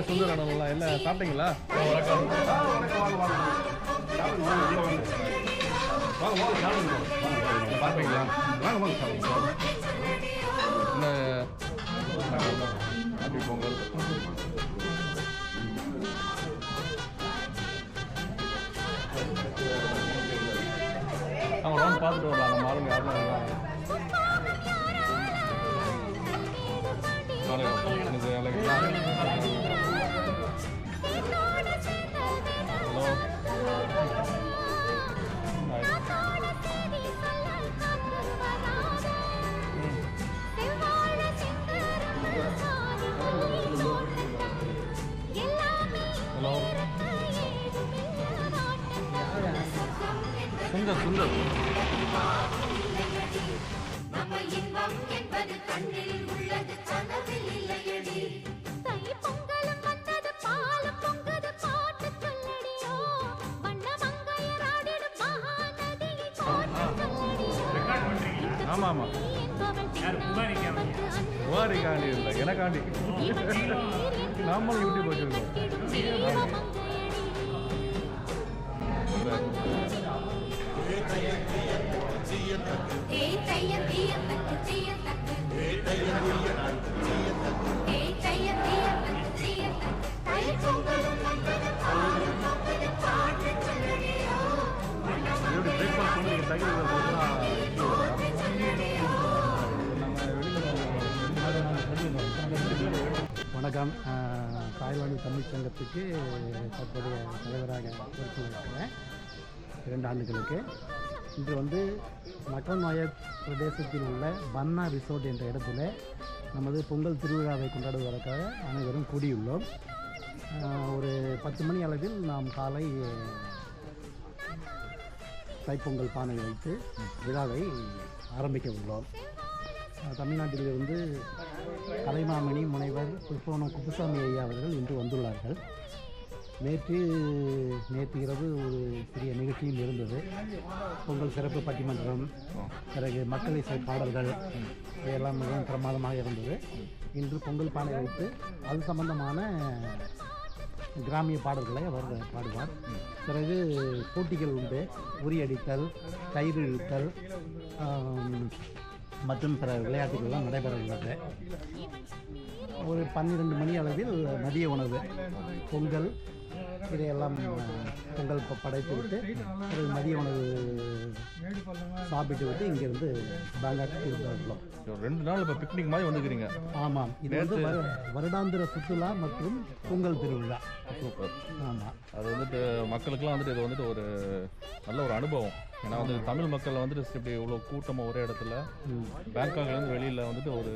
சுந்தரம் எல்லாம் சாப்பிட்டீங்களா? பார்ப்பீங்களா? வாங்க வாங்க சாப்பிடுங்க. ஹாப்பி பொங்கல். அவங்க வந்து பார்த்துட்டு வரலாம். நம்ம ஆளுங்க யாரும் சுந்தர் சுந்தர் ஆமா ஆமா புகாரிக்காண்டி இல்லை எனக்காண்டி நாமளும் யூடியூப் வச்சிருக்கோம். வணக்கம். தாய்லாந்து தமிழ் சங்கத்துக்கு தற்போதைய தலைவராக பொறுப்பேற்கிறேன் 2 ஆண்டுகளுக்கு. இன்று வந்து மக்கள்நாயக் பிரதேசத்தில் உள்ள பன்னா ரிசோர்ட் என்ற இடத்துல நமது பொங்கல் திருவிழாவை கொண்டாடுவதற்காக அனைவரும் கூடியுள்ளோம். ஒரு 10 மணி அளவில் நாம் காலை தைப்பொங்கல் பானை வைத்து விழாவை ஆரம்பிக்க உள்ளோம். தமிழ்நாட்டிலிருந்து கலைமாமணி முனைவர் புஷ்பவனம் குப்புசாமி ஐயா அவர்கள் இன்று வந்துள்ளார்கள். நேற்று இரவு ஒரு சிறிய நிகழ்ச்சியில் இருந்தது. பொங்கல் சிறப்பு பட்டிமன்றம், பிறகு மக்கள் இசை பாடல்கள் இவையெல்லாம் மிகவும் பிரமாதமாக இருந்தது. இன்று பொங்கல் பானை வைத்து அது சம்பந்தமான கிராமிய பாடல்களை அவர் பாடுவார். பிறகு போட்டிகள் உண்டு. உரியடித்தல், கயிறு இழுத்தல் மற்றும் பிற விளையாட்டுகள்லாம் நடைபெற உள்ளது. ஒரு 12 மணி அளவில் மதிய உணவு, பொங்கல் இதையெல்லாம் பொங்கல் படைத்து விட்டு ஒரு மதிய உணவு சாப்பிட்டு விட்டு இங்கிருந்து பேங்காக் இருந்துள்ளோம். 2 நாள் இப்போ பிக்னிக் மாதிரி வந்துக்கிறீங்க. ஆமாம், இது வந்து வருடாந்திர சுற்றுலா மற்றும் பொங்கல் திருவிழா. சூப்பர். ஆமாம், அது வந்துட்டு மக்களுக்கெல்லாம் வந்துட்டு இது வந்துட்டு ஒரு நல்ல ஒரு அனுபவம். ஏன்னா வந்து தமிழ் மக்கள் வந்துட்டு இப்படி இவ்வளோ கூட்டமாக ஒரே இடத்துல பேங்காக்லேருந்து வெளியில் வந்துட்டு ஒரு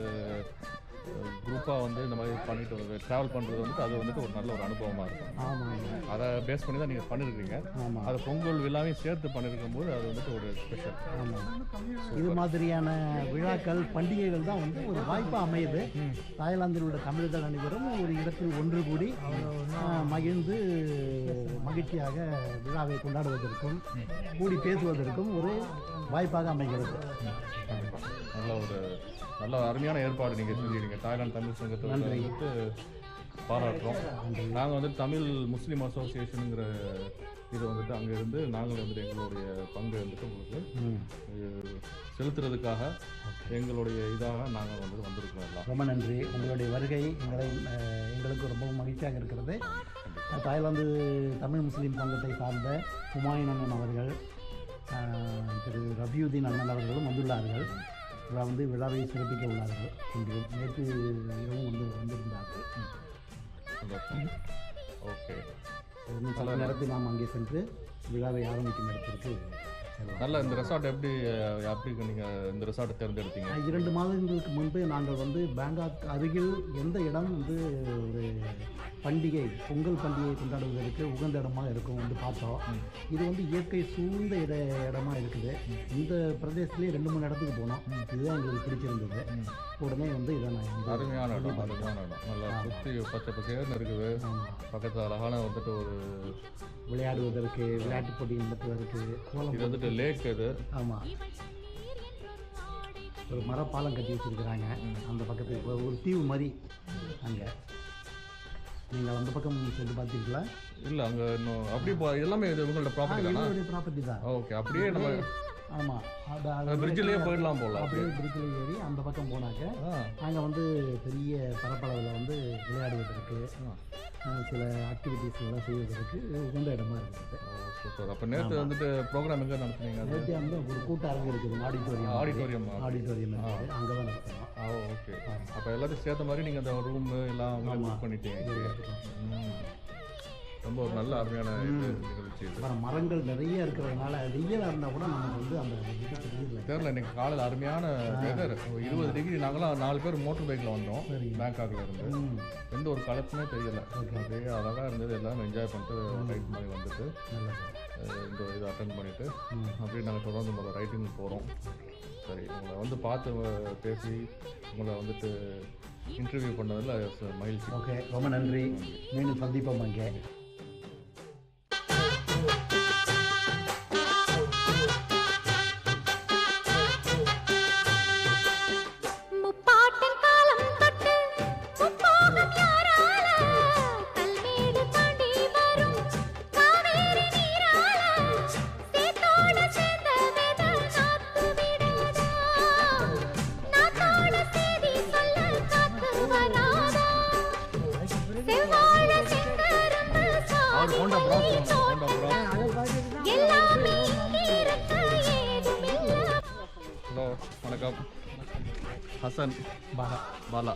குரூப்பாக வந்து இந்த மாதிரி பண்ணிட்டு ட்ராவல் பண்ணுறது வந்துட்டு அது வந்துட்டு ஒரு நல்ல ஒரு அனுபவமாக இருக்கும். ஆமாம், அதை பேஸ் பண்ணி தான் நீங்கள் பண்ணியிருக்கீங்க. ஆமாம், அது பொங்கல் விழாவையும் சேர்த்து பண்ணியிருக்கும் போது அது வந்துட்டு ஒரு ஸ்பெஷல். ஆமாம், இது மாதிரியான விழாக்கள் பண்டிகைகள் தான் வந்து ஒரு வாய்ப்பாக அமையுது. தாய்லாந்தில் உள்ள தமிழர்கள் அனைவரும் ஒரு இடத்தில் ஒன்று கூடி மகிழ்ந்து மகிழ்ச்சியாக விழாவை கொண்டாடுவதற்கும் கூடி பேசுவதற்கும் ஒரு வாய்ப்பாக அமைகிறது. நல்ல அருமையான ஏற்பாடு நீங்கள் செஞ்சுருக்கீங்க. தாய்லாந்து தமிழ் சங்கத்தை வந்துட்டு பாராட்டுறோம். நாங்கள் வந்து தமிழ் முஸ்லீம் அசோசியேஷனுங்கிற இதை வந்துட்டு அங்கே இருந்து நாங்கள் வந்துட்டு எங்களுடைய பங்கு வந்துட்டு உங்களுக்கு செலுத்துறதுக்காக எங்களுடைய இதாக நாங்கள் வந்துட்டு வந்திருக்கோம். எல்லாம் ரொம்ப நன்றி. உங்களுடைய வருகை எங்களுக்கு ரொம்பவும் மகிழ்ச்சியாக இருக்கிறது. தாய்லாந்து தமிழ் முஸ்லீம் சங்கத்தை சார்ந்த ஹுமாயூன் அண்ணன் அவர்கள், திரு ரபியுதீன் அண்ணன் அவர்களும் வந்துள்ளார்கள். விழாவை சிறப்பிக்க உள்ளார்கள். இன்று நேற்று இரவும் வந்திருந்தார்கள். ஓகே, சில நேரத்தில் நாம் அங்கே சென்று விழாவை ஆரம்பிக்கும் இடத்திற்கு நல்ல. இந்த ரெசார்ட் எப்படி நீங்கள் இந்த ரெசார்ட்டை தேர்ந்தெடுத்தீங்க? 2 மாதங்களுக்கு முன்பு நாங்கள் பேங்காக் அருகில் எந்த இடம் ஒரு பொங்கல் பண்டிகையை கொண்டாடுவதற்கு உகந்த இடமாக இருக்கும் பார்த்தோம். இது இயற்கை சூழ்ந்த இடமா இருக்குது. இந்த பிரதேசத்துலேயே 2-3 இடத்துக்கு போனோம். இதுதான் எங்களுக்கு பிடிச்சிருந்தது. உடனே இதை நான் அருமையான இடம் நல்லா சுற்றி பச்சை பசேர்னு இருக்குது. பக்கத்தில் அழகான ஒரு விளையாடுவதற்கு, விளையாட்டு போட்டி நடத்துவதற்கு இது லேக் இது. ஆமாம், ஒரு மரப்பாலம் கட்டி வச்சுருக்கிறாங்க. அந்த பக்கத்துக்கு ஒரு தீவு மாதிரி அங்கே. நீங்கள் அந்த பக்கம் சென்று பார்த்தீங்களா? இல்லை, அங்கே இன்னும் அப்படி எல்லாமே இது உங்களோட ப்ராப்பர்ட்டி தானா? ப்ராப்பர்ட்டி தான். ஓகே, அப்படியே நம்ம ஆமாம், பிரிட்ஜிலேயே போயிடலாம் போல. அப்படியே பிரிட்ஜில் ஏறி அந்த பக்கம் போனாக்க அங்கே வந்து பெரிய பரப்பளவில் வந்து விளையாடுவதற்கு சில ஆக்டிவிட்டீஸ் எல்லாம் செய்வதற்கு உகந்த இடமா இருக்குது. சூப்பர். அப்போ நேற்று வந்துட்டு ப்ரோக்ராம் எங்கே நடத்துனீங்க? நேற்று வந்து ஒரு கூட்டரங்கு இருக்குது, ஆடிட்டோரியம் இருக்குது, அங்கே தான் நடத்தணும். ஓகே. அப்போ எல்லாத்தையும் சேர்த்த மாதிரி நீங்கள் அந்த ரூம் எல்லாம் புக் பண்ணிட்டீங்க. ரொம்ப ஒரு நல்ல அருமையான நிகழ்ச்சி. அப்புறம் மரங்கள் நிறைய இருக்கிறதுனால வெயிலாக இருந்தால் கூட நமக்கு வந்து அந்த தெரியல. இன்னைக்கு காலையில் அருமையான வெதர், 20 டிகிரி. நாங்களாம் 4 பேர் மோட்டர் பைக்கில் வந்தோம் பேங்காக்ல இருந்து. எந்த ஒரு கலப்புமே தெரியல. அப்படியே அழகாக இருந்தது. எல்லாம் என்ஜாய் பண்ணிட்டு ரைட் மாதிரி வந்துட்டு இந்த இதை அட்டன் பண்ணிவிட்டு அப்படியே நாங்கள் தொடர்ந்து நம்ம ரைட்டிங் போகிறோம். சரி, உங்களை வந்து பார்த்து பேசி உங்களை வந்துட்டு இன்டர்வியூ பண்ணதில் மகிழ்ச்சி. ஓகே, ரொம்ப நன்றி. மீண்டும் சந்திப்போம் அங்கே. ஹலோ, வணக்கம். ஹசன், பாலா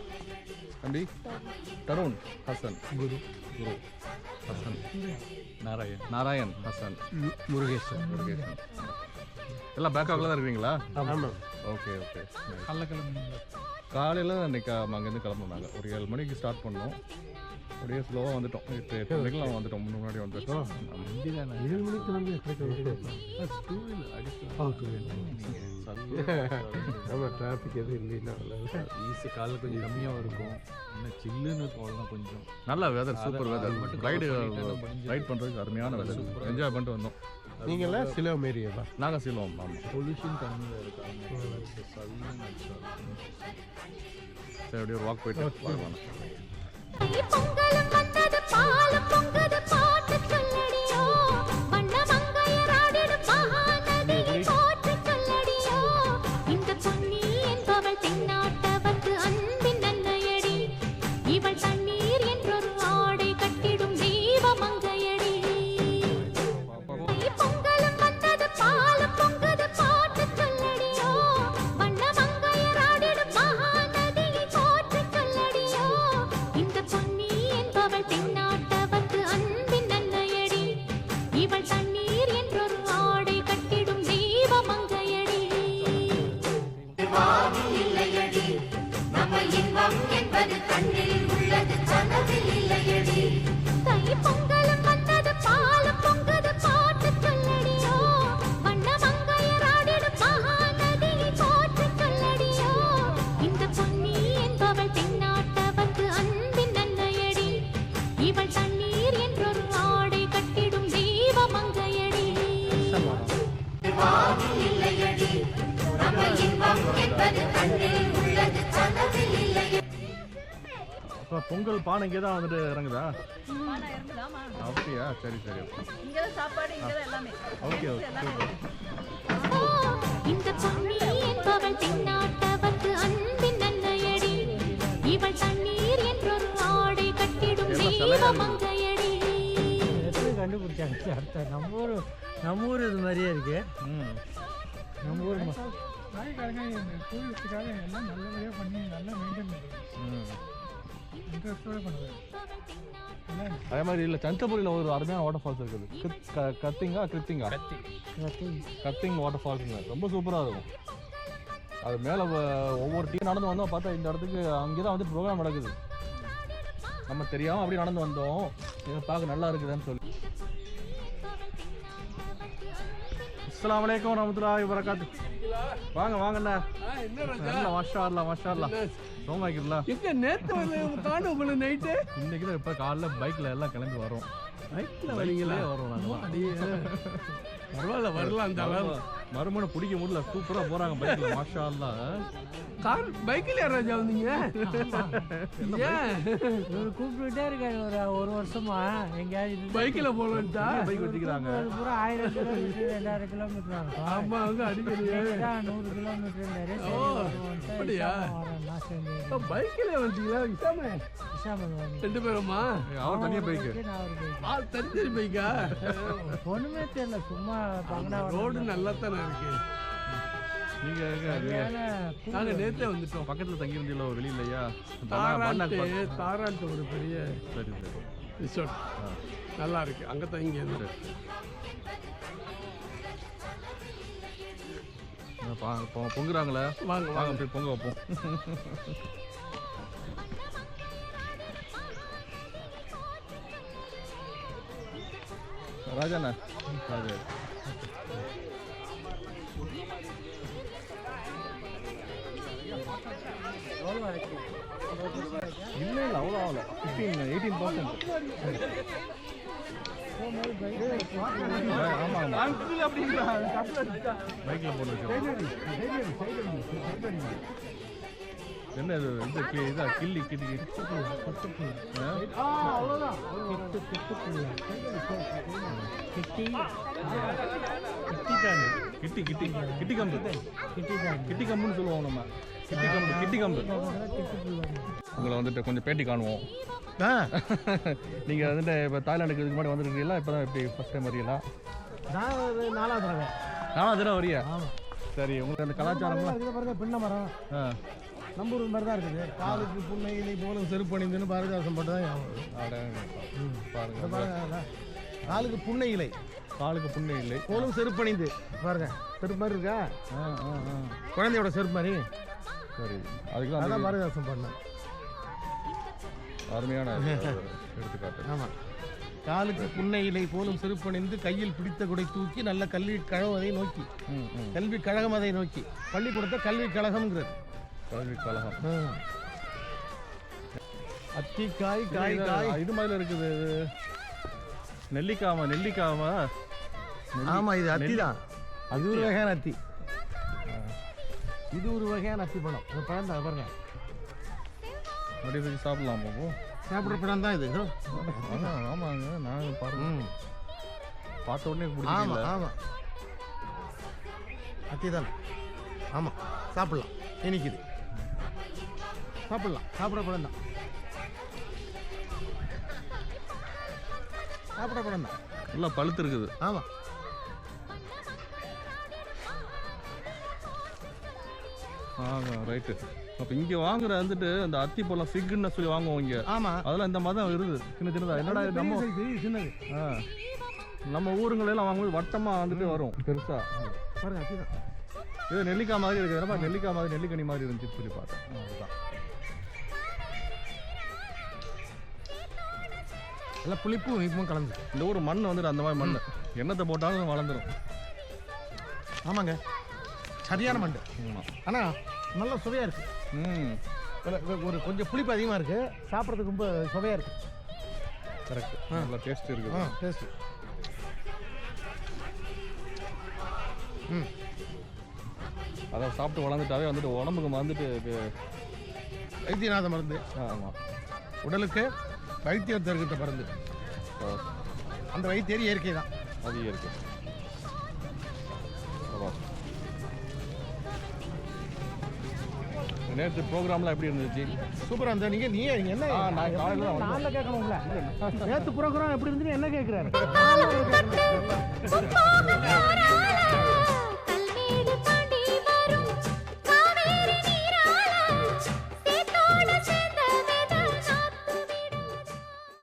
தம்பி, தருண், ஹசன், குரு ஹசன், நாராயண், ஹசன், முருகேசன். எல்லாம் பேங்காக்ல தான் இருக்கீங்களா? ஓகே. காலையில் இன்னைக்கு அங்கேருந்து கிளம்புனாங்க. ஒரு 7 மணிக்கு ஸ்டார்ட் பண்ணோம். அப்படியே ஸ்லோவாக வந்துட்டோம். 8 மணிக்கெலாம் வந்துட்டோம். முன்னாடி வந்துட்டோம். 7 மணிக்கு வந்து டிராஃபிக் எதுவும் இல்லைன்னா ஈஸி காலையில் கொஞ்சம் கம்மியாக இருக்கும். இன்னும் சில்லுன்னு போகலாம். கொஞ்சம் நல்ல வெதர், சூப்பர் வெதர். ரைட் பண்ணுறதுக்கு அருமையான வெதர். என்ஜாய் பண்ணிட்டு வந்தோம். நீங்களாம் சிலோம் ஏரியா தான்? நாங்கள் சிலோம். ஆமாம், பொல்யூஷன் கம்மியாக இருக்காங்க. சரி, அப்படியே ஒரு வாக் போயிட்டு வரலாம். இப்போ பொங்கல் பானை இங்கே தான் வந்துட்டு இறங்குதா? அப்படியா? சரி. ஓகே. கண்டுபிடிச்சாங்க. நம்ம ஊர் இது மாதிரியே இருக்கு. நம்ம ஊர் கோயிலுக்காக எல்லாம் நல்லபடியாக பண்ணி நல்லா மெயின்டைன் பண்ணுறது, இன்ட்ரெஸ்டோட பண்ணுறது. அதே மாதிரி இல்லை, சந்தபுரியில் ஒரு அருமையான வாட்டர் ஃபால்ஸ் இருக்குது. கத்திங் வாட்டர் ஃபால்ஸுங்க. ரொம்ப சூப்பராக இருக்கும். அது மேலே ஒவ்வொரு டீம் நடந்து வந்தோம். பார்த்தா இந்த இடத்துக்கு அங்கே தான் வந்து ப்ரோக்ராம் நடக்குது. நம்ம தெரியாமல் அப்படி நடந்து வந்தோம். இதை பார்க்க நல்லா இருக்குதுன்னு சொல்லி. அஸ்ஸலாமு அலைக்கும் வரஹ்மத்துல்லாஹி வபரகாத்துஹு. வாங்கண்ணா. மாஷா அல்லாஹ். சோமாக்கிரலா. எங்க நேத்து காணும் உங்களை நைட்டு? இன்னைக்கு தான் இப்போ காலைல பைக்கில் எல்லாம் கிளம்பி வரோம். பைக்கில் வரீங்களா? வரோம் நாங்கள். பரவாயில்ல, வரலாம். அந்த அளவு மறுமண பிடிக்க முடியல, சூப்பரா போறாங்க பைக்ல, மாஷா அல்லாஹ். கார் பைக்கில் யார் ராஜா வந்தீங்க? ஏன் இவர் கூப்பிட்டுட்டே இருக்காரு ஒரு வருஷமா எங்கேயாவது பைக்கில் போகலான்ட்டா? பைக் வச்சுக்கிறாங்க. பூரா 1000 கிலோமீட்டர் 2000 கிலோமீட்டர் இருக்கும். ஆமா, அவங்க அடிக்கடி 100 கிலோமீட்டர். ஓ, அப்படியா? பைக்கில் வந்தீங்களா? ரெண்டு பேருமா? அவர் தனியா பைக்கு. தனி பைக்கா? ஒண்ணுமே தெரியல, சும்மா ரோடு நல்லா தானே இருக்கு. நீங்க நாங்க நேத்தே வந்துட்டோம். பக்கத்துல தங்கி இருந்தீங்களோ, வெளியிலையா? தாராட்டு ஒரு பெரிய சரி சரி ரிசார்ட் நல்லா இருக்கு, அங்க தங்கி பொங்குறாங்களே, வாங்க வாங்க போய் பொங்க வைப்போம். ராஜாண்ணா, ராஜா இல்லை இல்லை அவ்வளோ ஆகல, 18%. ஆமாம் ஆமாம், பைக்கில் போட்டு என்ன இது இதா கிள்ளி கிட்டி கிட்டி கிட்டி கிட்டி கம்பு, கிட்டி கம்புன்னு சொல்லுவோம் நம்ம. கிட்டி கம்பு, கிட்டி கம்பு. உங்களை வந்துட்டு கொஞ்சம் பேட்டி காணுவோம். நீங்கள் வந்துட்டு இப்போ தாய்லாண்டுக்கு இதுக்கு முன்னாடி வந்துருக்கீங்களா? இப்போ தான் எப்படி ஃபஸ்ட் டைம் வரீங்களா? நான் ஒரு 4வது தடவை. 4வது தடவை வரியா? சரி, உங்களுக்கு அந்த கலாச்சாரம்லாம் பாருங்க, பின்ன மரம் நம்ம ஊர் மாதிரி தான் இருக்குது. காலுக்கு புண்ணை இலை போலும் செருப்பணிந்துன்னு பாரதிதாசன் போட்டு தான் பாருங்க. காலுக்கு புண்ணை இலை, காலுக்கு புண்ணை இல்லை போலும் செருப்பணிந்து பாருங்க, செருப்பு மாதிரி இருக்கா? குழந்தையோட செருப்பு மாதிரி. சரி, அதுக்கு அதான் பாரதிதாசன் பண்ணேன். அருமையான எடுத்துக்காட்டு. ஆமாம், காலுக்கு புண்ணை இலை போலும் செருப்பணிந்து கையில் பிடித்த குடை தூக்கி நல்ல கல்வி கழகமதை நோக்கி, கல்வி கழகம் அதை நோக்கி, பள்ளிக்கூடத்தை கல்வி கழகம்ங்கிறது. கல்வி கழகம். அத்திக்காய் காய் காய் இது மாதிரி இருக்குது. நெல்லிக்காம நெல்லிக்காம. ஆமாம், இது அத்தி தான். அது ஒரு வகையான அத்தி. இது ஒரு வகையான அத்தி பழம். இந்த பழம் தான் பாருங்க, அப்படியே வச்சு சாப்பிடலாம். சாப்பிட்ற பழம் தான் இது. ஆமாங்க, நாங்கள் பாருங்க பார்த்த உடனே ஆமாம் பிடிக்கல. ஆமாம், அத்தி தானே. ஆமாம், சாப்பிட்லாம், இனிக்குது, சாப்பிட்லாம். சாப்பிட்ற பழம் தான், சாப்பிட்ற பழம் தான். நல்லா பழுத்து இருக்குது. ஆமாம், ரைட்டு. அப்போ இங்கே வாங்குற வந்துட்டு அந்த அத்தி பழம் ஃபிக்குன்னு சொல்லி வாங்குவோம் இங்கே. ஆமாம், அதெல்லாம் இந்த மாதிரி தான் இருக்குது, சின்ன சின்னதாக. என்னடா இது நம்ம சின்னது. நம்ம ஊருங்களெல்லாம் வாங்கும்போது வட்டமாக வந்துட்டு வரும் பெருசாக. பாருங்க, அத்தி தான். இது நெல்லிக்காய் மாதிரி இருக்குது. என்னப்பா நெல்லிக்காய் மாதிரி, நெல்லிக்கனி மாதிரி இருந்துச்சு சொல்லி பார்த்தேன். அதுதான் எல்லாம் புளிப்பும் இனிப்பும் கலந்து. இந்த ஊர் மண் வந்துட்டு அந்த மாதிரி மண், எண்ணத்தை போட்டாலும் வளர்ந்துடும். ஆமாங்க, சரியான மண். ஆமாம். ஆனால் நல்ல சுவையாக இருக்குது. ஒரு கொஞ்சம் புளிப்பு அதிகமாக இருக்குது, சாப்பிட்றதுக்கு ரொம்ப சுவையாக இருக்குது. கரெக்ட், நல்லா டேஸ்ட் இருக்குது. டேஸ்ட்டு. அதை சாப்பிட்டு வளர்ந்துட்டாவே வந்துட்டு உடம்புக்கு வந்துட்டு வைத்தியநாத மருந்து. ஆமாம், உடலுக்கு வைத்தியம் தருகின்ற மருந்து. அந்த வைத்தியர் இயற்கை தான். அது இயற்கை. நேற்று ப்ரோக்ராம்லாம் எப்படி இருந்துச்சு? சூப்பராக இருந்தா. நீங்கள் என்ன நான் காலையில் தான் வந்தேன். நாளில் கேட்கணுங்களா? நேற்று ப்ரோக்ராம் எப்படி இருந்துன்னு என்ன கேட்குறாரு?